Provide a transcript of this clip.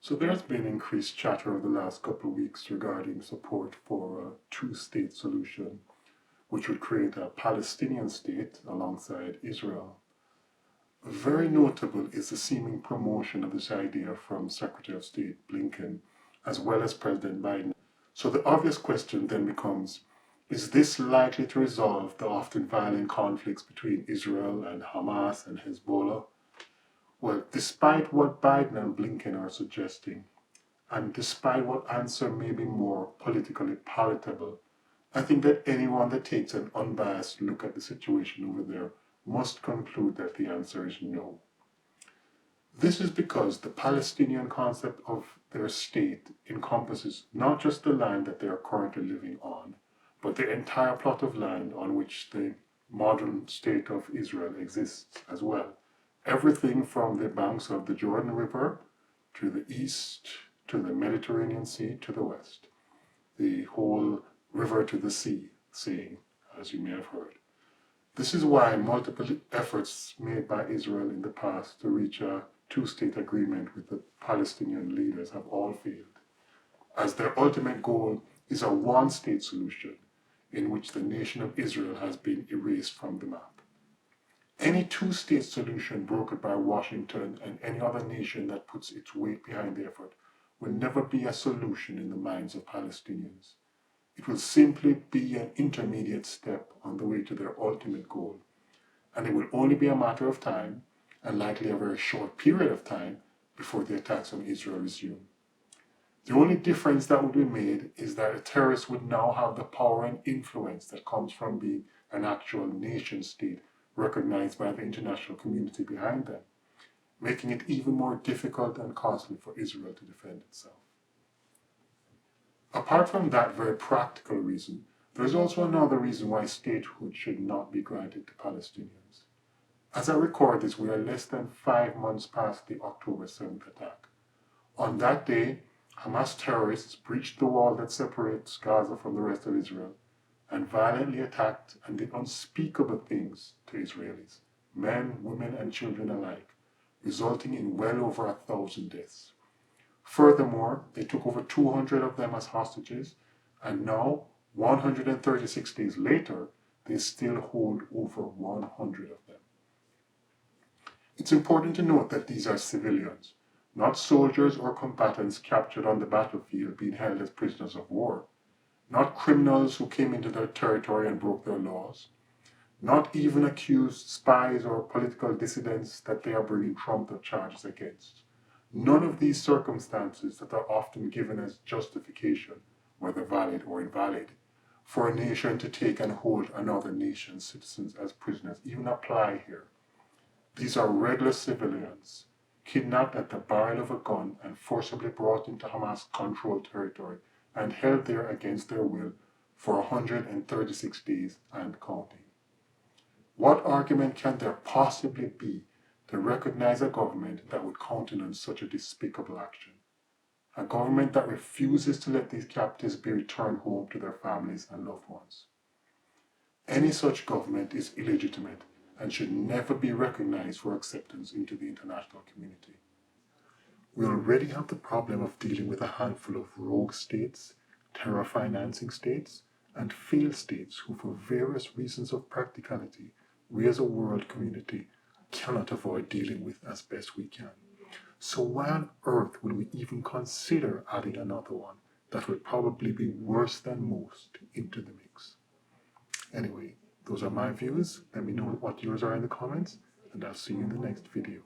So there's been increased chatter over the last couple of weeks regarding support for a two-state solution, which would create a Palestinian state alongside Israel. Very notable is the seeming promotion of this idea from Secretary of State Blinken, as well as President Biden. So the obvious question then becomes, is this likely to resolve the often violent conflicts between Israel and Hamas and Hezbollah? Well, despite what Biden and Blinken are suggesting, and despite what answer may be more politically palatable, I think that anyone that takes an unbiased look at the situation over there must conclude that the answer is no. This is because the Palestinian concept of their state encompasses not just the land that they are currently living on, but the entire plot of land on which the modern state of Israel exists as well. Everything from the banks of the Jordan River to the east, to the Mediterranean Sea, to the west. The whole river to the sea saying, as you may have heard. This is why multiple efforts made by Israel in the past to reach a two-state agreement with the Palestinian leaders have all failed, as their ultimate goal is a one-state solution in which the nation of Israel has been erased from the map. Any two-state solution brokered by Washington and any other nation that puts its weight behind the effort will never be a solution in the minds of Palestinians. It will simply be an intermediate step on the way to their ultimate goal, and it will only be a matter of time, and likely a very short period of time, before the attacks on Israel resume. The only difference that would be made is that the terrorists would now have the power and influence that comes from being an actual nation state recognized by the international community behind them, making it even more difficult and costly for Israel to defend itself. Apart from that very practical reason, there is also another reason why statehood should not be granted to Palestinians. As I record this, we are less than 5 months past the October 7th attack. On that day, Hamas terrorists breached the wall that separates Gaza from the rest of Israel and violently attacked and did unspeakable things to Israelis, men, women, and children alike, resulting in well over 1,000 deaths. Furthermore, they took over 200 of them as hostages, and now, 136 days later, they still hold over 100 of them. It's important to note that these are civilians, not soldiers or combatants captured on the battlefield being held as prisoners of war, not criminals who came into their territory and broke their laws, not even accused spies or political dissidents that they are bringing trumped-up charges against. None of these circumstances that are often given as justification, whether valid or invalid, for a nation to take and hold another nation's citizens as prisoners even apply here. These are regular civilians, kidnapped at the barrel of a gun and forcibly brought into Hamas-controlled territory and held there against their will for 136 days and counting. What argument can there possibly be to recognize a government that would countenance such a despicable action? A government that refuses to let these captives be returned home to their families and loved ones. Any such government is illegitimate and should never be recognized for acceptance into the international community. We already have the problem of dealing with a handful of rogue states, terror financing states, and failed states who, for various reasons of practicality, we as a world community cannot avoid dealing with as best we can. So why on earth would we even consider adding another one that would probably be worse than most into the mix? Anyway, those are my views. Let me know what yours are in the comments, and I'll see you in the next video.